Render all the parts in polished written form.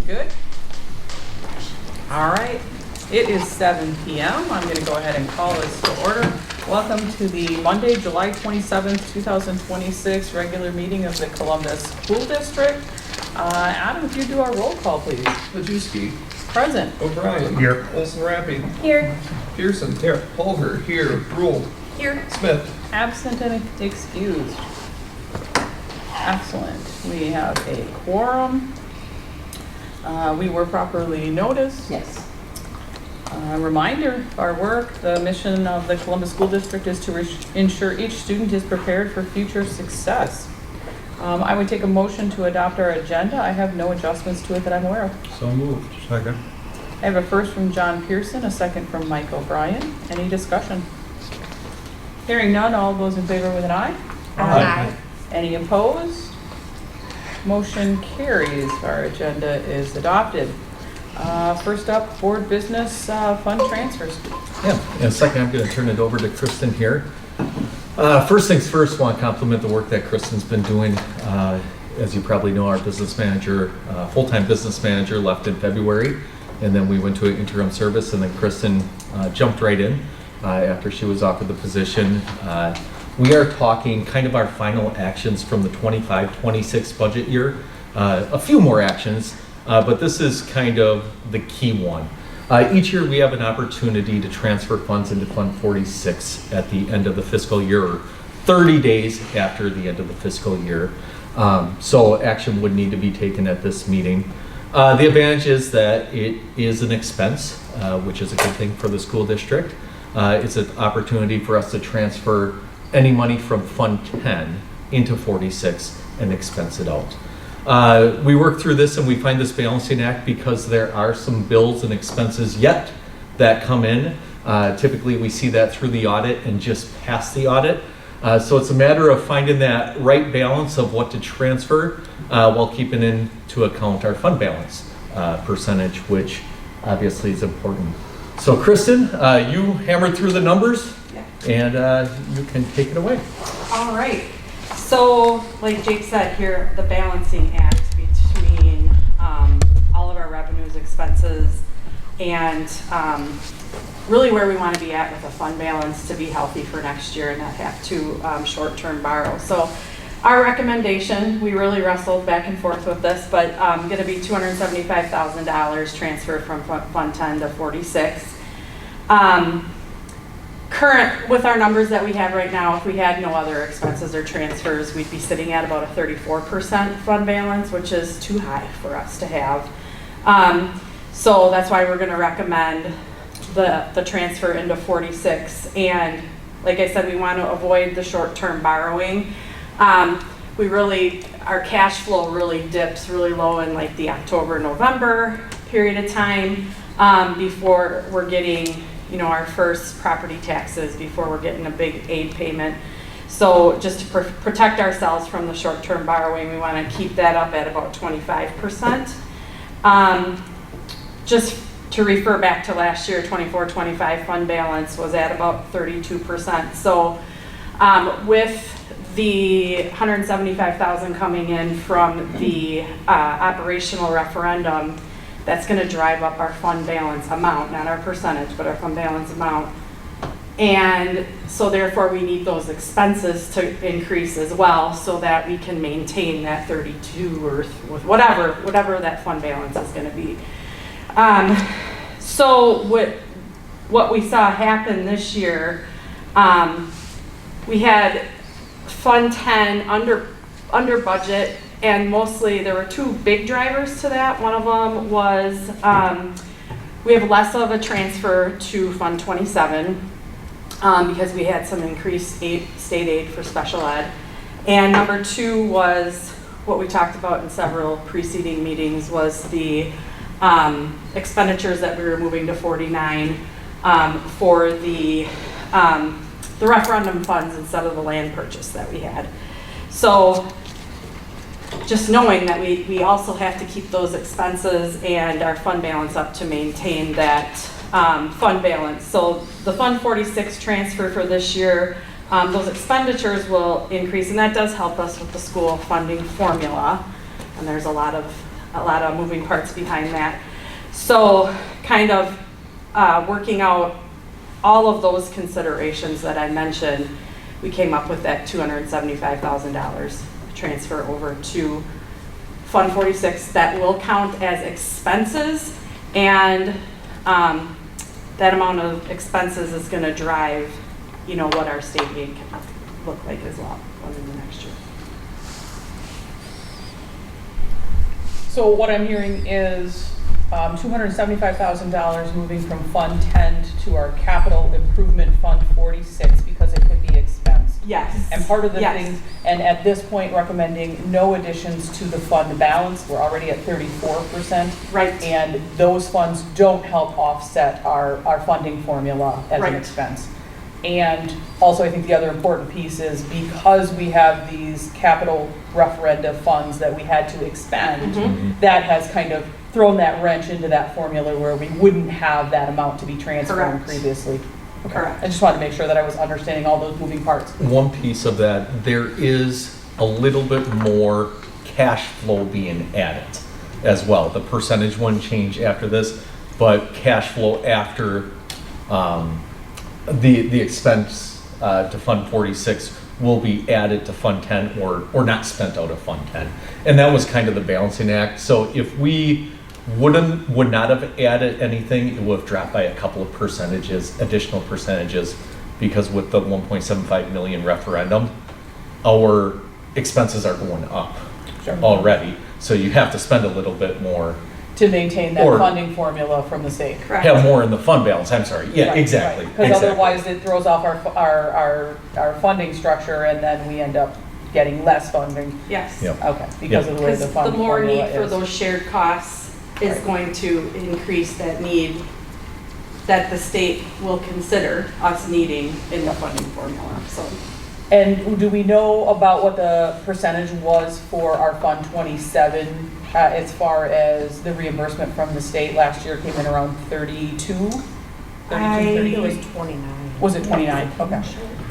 Good. All right. It is 7 p.m. I'm going to go ahead and call this to order. Welcome to the Monday, July 27th, 2026 regular meeting of the Columbus School District. Adam, if you do our roll call, please. Majewski. Present. O'Brien. Here. Olson-Rappy. Here. Pearson. Here. Pulver. Here. Rule. Here. Smith. Absent and excused. Excellent. We have a quorum. We were properly noticed. Yes. Reminder of our work, the mission of the Columbus School District is to ensure each student is prepared for future success. I would take a motion to adopt our agenda. I have no adjustments to it that I'm aware of. So moved. Second. I have a first from John Pearson, a second from Mike O'Brien. Any discussion? Hearing none, all those in favor with an eye? Aye. Any opposed? Motion carries. Our agenda is adopted. First up, board business fund transfers. Yeah, in a second I'm going to turn it over to Kristen here. First things first, want to compliment the work that Kristen's been doing. As you probably know, our business manager, full-time business manager left in February, and then we went to an interim service, and then Kristen jumped right in after she was offered the position. We are talking kind of our final actions from the 25-26 budget year. A few more actions, but this is kind of the key one. Each year we have an opportunity to transfer funds into Fund 46 at the end of the fiscal year, 30 days after the end of the fiscal year. So action would need to be taken at this meeting. The advantage is that it is an expense, which is a good thing for the school district. It's an opportunity for us to transfer any money from Fund 10 into 46 and expense it out. We work through this and we find this balancing act because there are some bills and expenses yet that come in. Typically we see that through the audit and just past the audit. So it's a matter of finding that right balance of what to transfer while keeping into account our fund balance percentage, which obviously is important. So Kristen, you hammered through the numbers and you can take it away. All right. So, like Jake said here, the balancing act between all of our revenues, expenses, and really where we want to be at with a fund balance to be healthy for next year and not have to short-term borrow. So, our recommendation, we really wrestled back and forth with this, but going to be $275,000 transfer from Fund 10 to 46. Current, with our numbers that we have right now, if we had no other expenses or transfers, we'd be sitting at about a 34% fund balance, which is too high for us to have. So that's why we're going to recommend the transfer into 46. And like I said, we want to avoid the short-term borrowing. Our cash flow really dips really low in like the October, November period of time before we're getting our first property taxes, before we're getting a big aid payment. So just to protect ourselves from the short-term borrowing, we want to keep that up at about 25%. Just to refer back to last year, 24-25 fund balance was at about 32%. So with the $175,000 coming in from the operational referendum, that's going to drive up our fund balance amount, not our percentage, but our fund balance amount. And so therefore we need those expenses to increase as well so that we can maintain that 32 or whatever that fund balance is going to be. So what we saw happen this year, we had Fund 10 under budget. And mostly there were two big drivers to that. One of them was we have less of a transfer to Fund 27 because we had some increased state aid for special ed. And number two was what we talked about in several preceding meetings was the expenditures that we were moving to 49 for the referendum funds instead of the land purchase that we had. So just knowing that we also have to keep those expenses and our fund balance up to maintain that fund balance. So the Fund 46 transfer for this year, those expenditures will increase, and that does help us with the school funding formula. And there's a lot of a lot of moving parts behind that. So kind of working out all of those considerations that I mentioned, we came up with that $275,000 transfer over to Fund 46 that will count as expenses, and that amount of expenses is going to drive, you know, what our state aid can look like as well in the next year. So what I'm hearing is $275,000 moving from Fund 10 to our Capital Improvement Fund 46 because it could be expensed. Yes. And part of the Yes. things, and at this point recommending no additions to the fund balance. We're already at 34%. Right. And those funds don't help offset our funding formula as Right. an expense. And also, I think the other important piece is because we have these capital referenda funds that we had to expend, Mhm. that has kind of thrown that wrench into that formula where we wouldn't have that amount to be transferred Correct. previously. Okay. Correct. I just wanted to make sure that I was understanding all those moving parts. One piece of that, there is a little bit more cash flow being added as well. The percentage wouldn't change after this, but cash flow after the expense to Fund 46 will be added to Fund 10 or not spent out of Fund 10. And that was kind of the balancing act. So if we would not have added anything, it would have dropped by a couple of percentages, additional percentages, because with the 1.75 million referendum, our expenses are going up Sure. already. So you have to spend a little bit more, To maintain that Or- funding formula from the state. Correct. have more in the fund balance, I'm sorry. Yeah, exactly. Because exactly. otherwise it throws off our funding structure and then we end up getting less funding. Yes. Yep. Okay, because of the way Because the the fund more formula need for is. those shared costs is Right. going to increase that need that the state will consider us needing in the funding formula, so. And do we know about what the percentage was for our Fund 27 as far as the reimbursement from the state? Last year came in around 32? 32, It was 33? 29. Was it 29? Okay.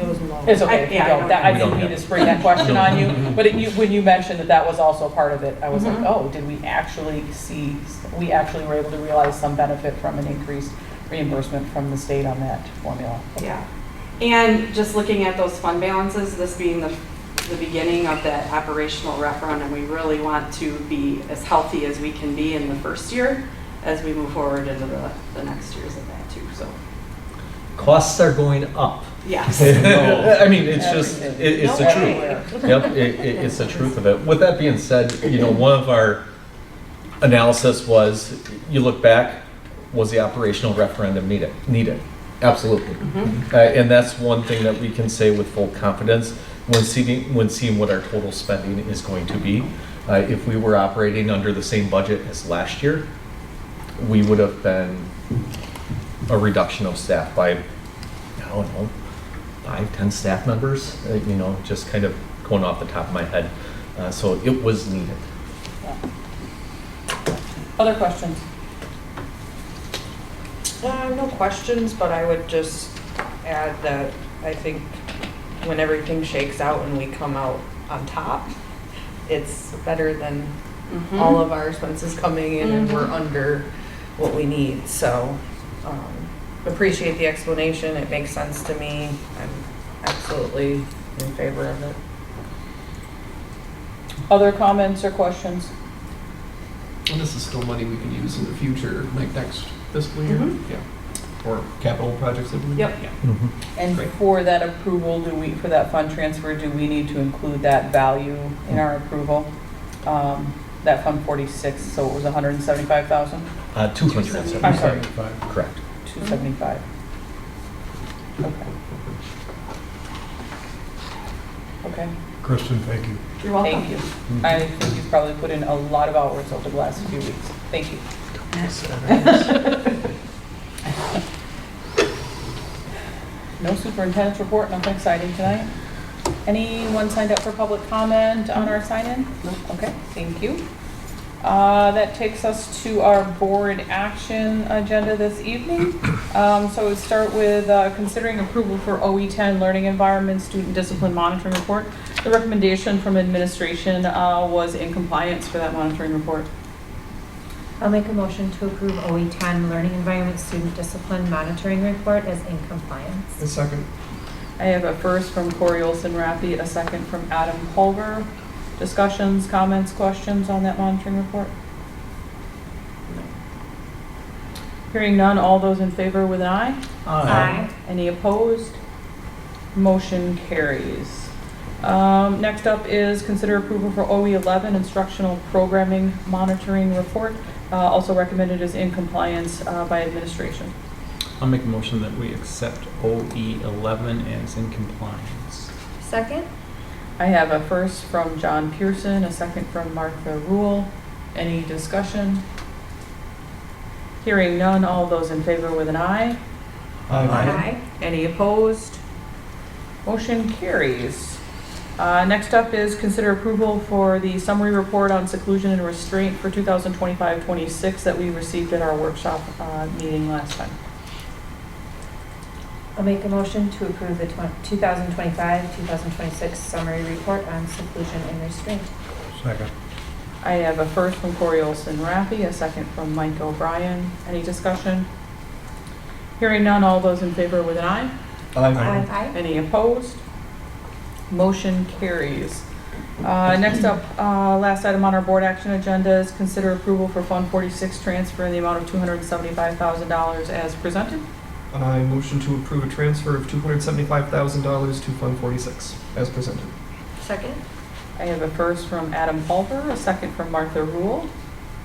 It was low. It's okay if you I don't. don't That- I We don't didn't mean have- to spring that question on you, but when you mentioned that that was also part of it, I was like, Mhm. oh, did we actually see, we actually were able to realize some benefit from an increased reimbursement from the state on that formula? Okay. Yeah, and just looking at those fund balances, this being the beginning of that operational referendum, we really want to be as healthy as we can be in the first year as we move forward into the next years of that too, so, Costs are going up. yes. I mean, it's just, it's the No truth. way. Yep, it's the truth of it. With that being said, you know, one of our analysis was, you look back, was the operational referendum needed? Absolutely. And that's one thing that we can say with full confidence when seeing what our total spending is going to be. If we were operating under the same budget as last year, we would have been a reduction of staff by, I don't know, 5, 10 staff members, you know, just kind of going off the top of my head. So it was needed. Other questions? No questions, but I would just add that I think when everything shakes out and we come out on top, it's better than all of our expenses coming in and we're under what we need. So appreciate the explanation. It makes sense to me. I'm absolutely in favor of it. Other comments or questions? And this is still money we can use in the future, like next fiscal year? Mhm. Yeah. Or capital projects that we. Yep. Yeah. And Great. for that approval, for that fund transfer, do we need to include that value in our approval? That Fund 46, so it was 175,000? 275. I'm sorry. Correct. 275. Okay. Okay, Kristen, thank you. You're welcome. thank you. I think you've probably put in a lot of hours over the last few weeks. Thank you. No superintendent's report, nothing exciting tonight. Anyone signed up for public comment on our sign-in? No. Okay, thank you. That takes us to our board action agenda this evening. So we start with considering approval for OE10 Learning Environment Student Discipline Monitoring Report. The recommendation from administration was in compliance for that monitoring report. I'll make a motion to approve OE10 Learning Environment Student Discipline Monitoring Report as in compliance. A second. I have a first from Corey Olson Raffy, a second from Adam Culver. Discussions, comments, questions on that monitoring report? Hearing none, all those in favor with an eye? Aye. Any opposed? Motion carries. Next up is consider approval for OE11 Instructional Programming Monitoring Report, also recommended as in compliance by administration. I'll make a motion that we accept OE11 as in compliance. Second? I have a first from John Pearson, a second from Martha Rule. Any discussion? Hearing none, all those in favor with an eye? Aye. Any opposed? Motion carries. Next up is consider approval for the summary report on seclusion and restraint for 2025-26 that we received at our workshop meeting last time. I'll make a motion to approve the 2025-2026 summary report on seclusion and restraint. Second. I have a first from Corey Olson Raffy, a second from Mike O'Brien. Any discussion? Hearing none, all those in favor with an eye? Aye. Any opposed? Motion carries. Next up, last item on our board action agenda is consider approval for Fund 46 transfer in the amount of $275,000 as presented. I motion to approve a transfer of $275,000 to Fund 46 as presented. Second? I have a first from Adam Culver, a second from Martha Rule.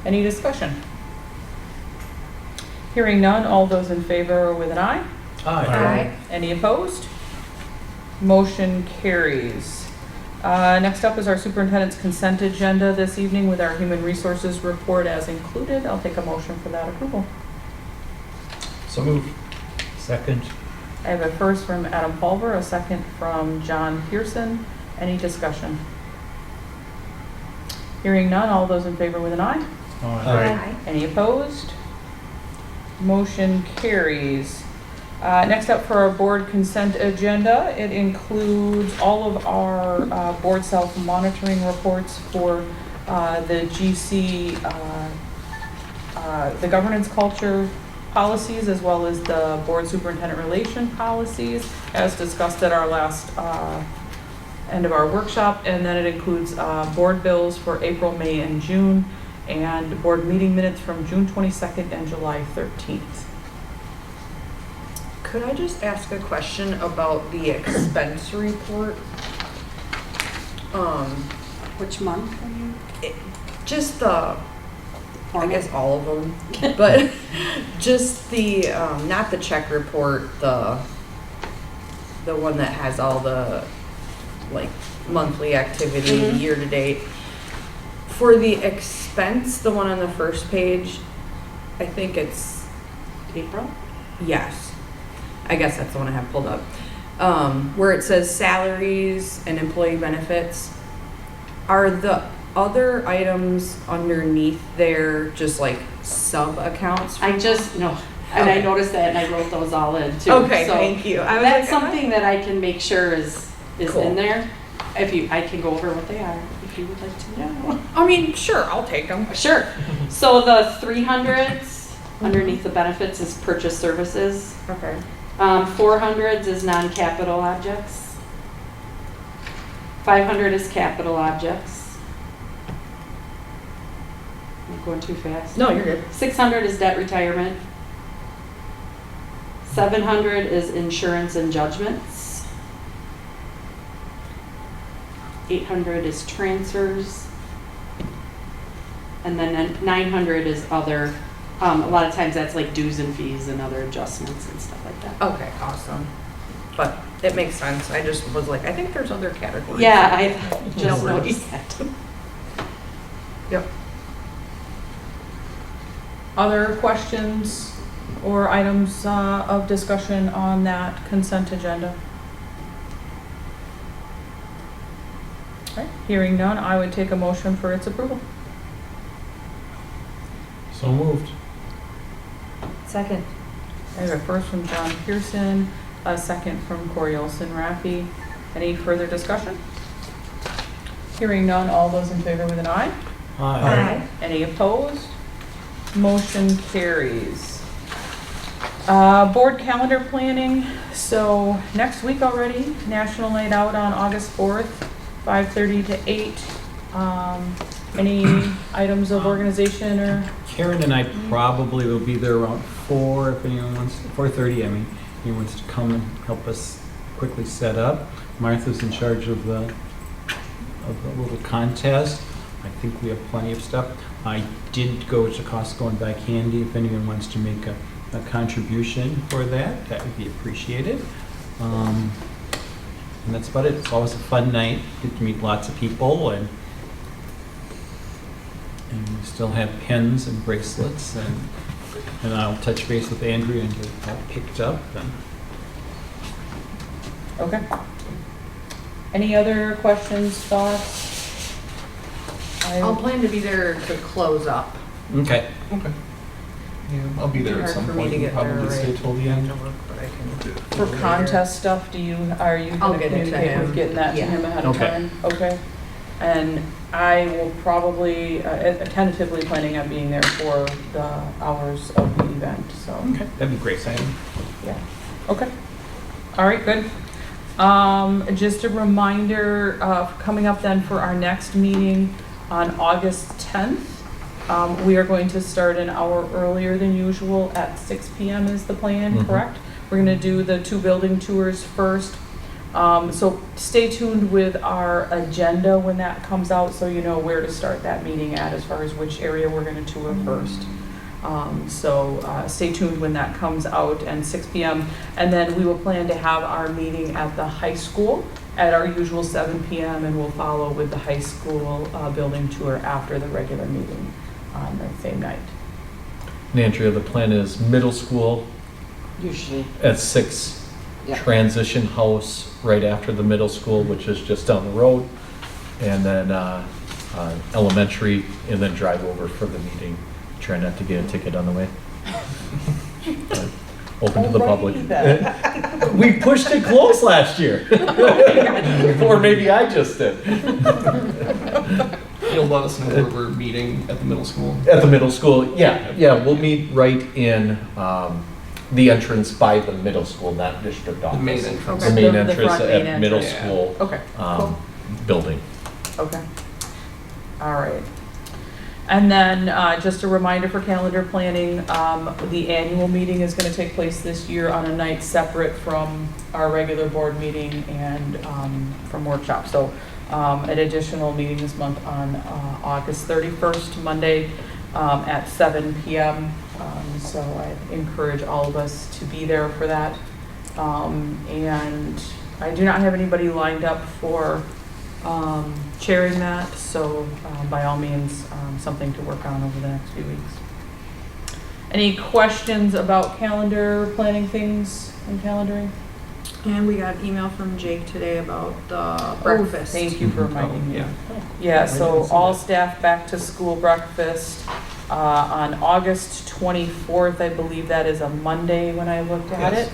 Any discussion? Hearing none, all those in favor with an eye? Aye. Any opposed? Motion carries. Next up is our superintendent's consent agenda this evening with our human resources report as included. I'll take a motion for that approval. So moved. Second. I have a first from Adam Culver, a second from John Pearson. Any discussion? Hearing none, all those in favor with an eye? Aye. Any opposed? Motion carries. Next up for our board consent agenda, it includes all of our board self-monitoring reports for the GC, the governance culture policies, as well as the board superintendent relation policies, as discussed at our last end of our workshop. And then it includes board bills for April, May, and June, and board meeting minutes from June 22nd and July 13th. Could I just ask a question about the expense report? Which month are you? Just the, I guess all of them, but just the, not the check report, the one that has all the, like, monthly activity, Mhm. year to date. For the expense, the one on the first page, I think it's, April? yes. I guess that's the one I have pulled up. Where it says salaries and employee benefits, are the other items underneath there just like sub-accounts? I just, no, and I Okay. noticed that and I wrote those all in too. Okay, So thank you. I was that's like, something that I can make sure is Cool. in there. If you, I can go over what they are, if you would like to know. I mean, sure, I'll take them. Sure. So the 300s underneath the benefits is purchase services. Okay. 400s is non-capital objects. 500 is capital objects. I'm going too fast. No, you're good. 600 is debt retirement. 700 is insurance and judgments. 800 is transfers. And then 900 is other. A lot of times that's like dues and fees and other adjustments and stuff like that. Okay, awesome. But it makes sense. I just was like, I think there's other categories. Yeah, I just No worries. noticed that. Yep. Other questions or items of discussion on that consent agenda? All right, hearing none, I would take a motion for its approval. So moved. Second? I have a first from John Pearson, a second from Corey Olson Raffy. Any further discussion? Hearing none, all those in favor with an eye? Aye. Any opposed? Motion carries. Board calendar planning, so next week already, National Night Out on August 4th, 5:30 to 8. Any items of organization or? Karen and I probably will be there around 4, if anyone wants, 4:30, I mean, if anyone wants to come and help us quickly set up. Martha's in charge of the little contest. I think we have plenty of stuff. I did go to Costco and buy candy. If anyone wants to make a contribution for that, that would be appreciated. And that's about it. It's always a fun night. Get to meet lots of people, and we still have pens and bracelets, and I'll touch base with Andrea and get that picked up. And Okay. Any other questions, thoughts? I'll plan to be there to close up. okay. Okay. Yeah, I'll be there at Hard some for me point. to We'll get there probably stay right till the end. But I can. For contest stuff, are you I'll gonna get it to communicate him. with getting that to Yeah. him ahead of Okay. time? Okay. And I will probably, tentatively planning on being there for the hours of the event, so, Okay, that'd be great, Simon. yeah. Okay. All right, good. Just a reminder, coming up then for our next meeting on August 10th. We are going to start an hour earlier than usual at 6 PM is the plan, Mhm. correct? We're gonna do the 2 building tours first. So stay tuned with our agenda when that comes out, so you know where to start that meeting at as far as which area we're gonna tour first. Stay tuned when that comes out, and 6 PM. And then we will plan to have our meeting at the high school at our usual 7 PM, and we'll follow with the high school building tour after the regular meeting on the same night. And Andrea, the plan is middle school Usually. at 6, Yeah. transition house right after the middle school, which is just down the road, and then elementary, and then drive over for the meeting. Try not to get a ticket on the way. But open to the public. Alrighty then. We pushed it close last year. Or maybe I just did. You'll let us know where we're meeting at the middle school. At the middle school, yeah, we'll meet right in the entrance by the middle school, not district The office. main entrance. The main The entrance front main at middle entrance. school Okay, cool. building. Okay. All right. And then, just a reminder for calendar planning, the annual meeting is gonna take place this year on a night separate from our regular board meeting and, from workshop. So, an additional meeting this month on, August 31st, Monday, at 7 PM. So I encourage all of us to be there for that. And I do not have anybody lined up for, chairing that, so by all means, something to work on over the next few weeks. Any questions about calendar, planning things and calendaring? And we got an email from Jake today about the breakfast. Thank you for reminding me. Yeah. Yeah, I so didn't see all that. staff back to school breakfast on August 24th. I believe that is a Monday when I looked at Yes. it.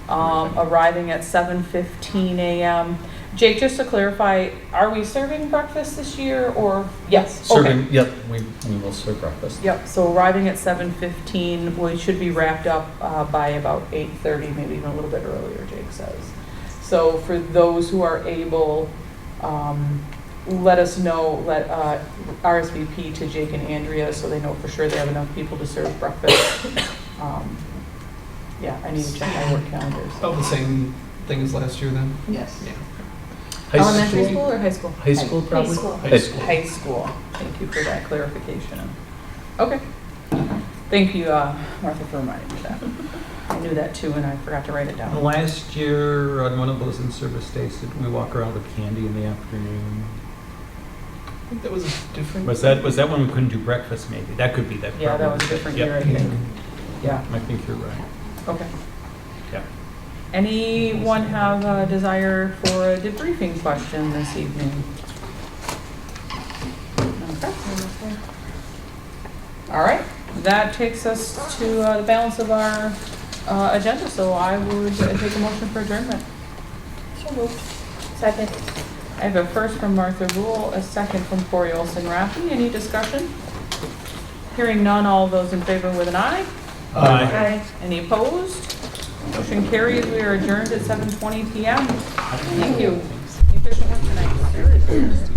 Arriving at 7:15 a.m. Jake, just to clarify, are we serving breakfast this year or? Yes, okay. Serving, yep, we will serve breakfast. Yep, so arriving at 7:15, we should be wrapped up by about 8:30, maybe even a little bit earlier, Jake says. So for those who are able, let us know, let RSVP to Jake and Andrea so they know for sure they have enough people to serve breakfast. Yeah, I need to check my work calendars. About the same thing as last year then? Yes. Yeah. High Elementary school- school or high school? High school probably? school. High school. High school. Thank you for that clarification. Okay. Thank you, Martha, for reminding me of that. I knew that too, and I forgot to write it down. Last year, on one of those in-service days, did we walk around with candy in the afternoon? I think that was a different. Was that when we couldn't do breakfast, maybe? That could be that. Yeah, that was a probably. different Yep. year, I think. Yeah, I think you're right. okay. Yeah. Anyone have a desire for a debriefing question this evening? Okay. All right, that takes us to the balance of our agenda, so I would take a motion for adjournment. So moved. Second. I have a first from Martha Rule, a second from Corey Olson Raffy. Any discussion? Hearing none, all those in favor with an eye? Aye. Any opposed? Motion carries. We are adjourned at 7:20 PM. Thank you. Efficient work tonight.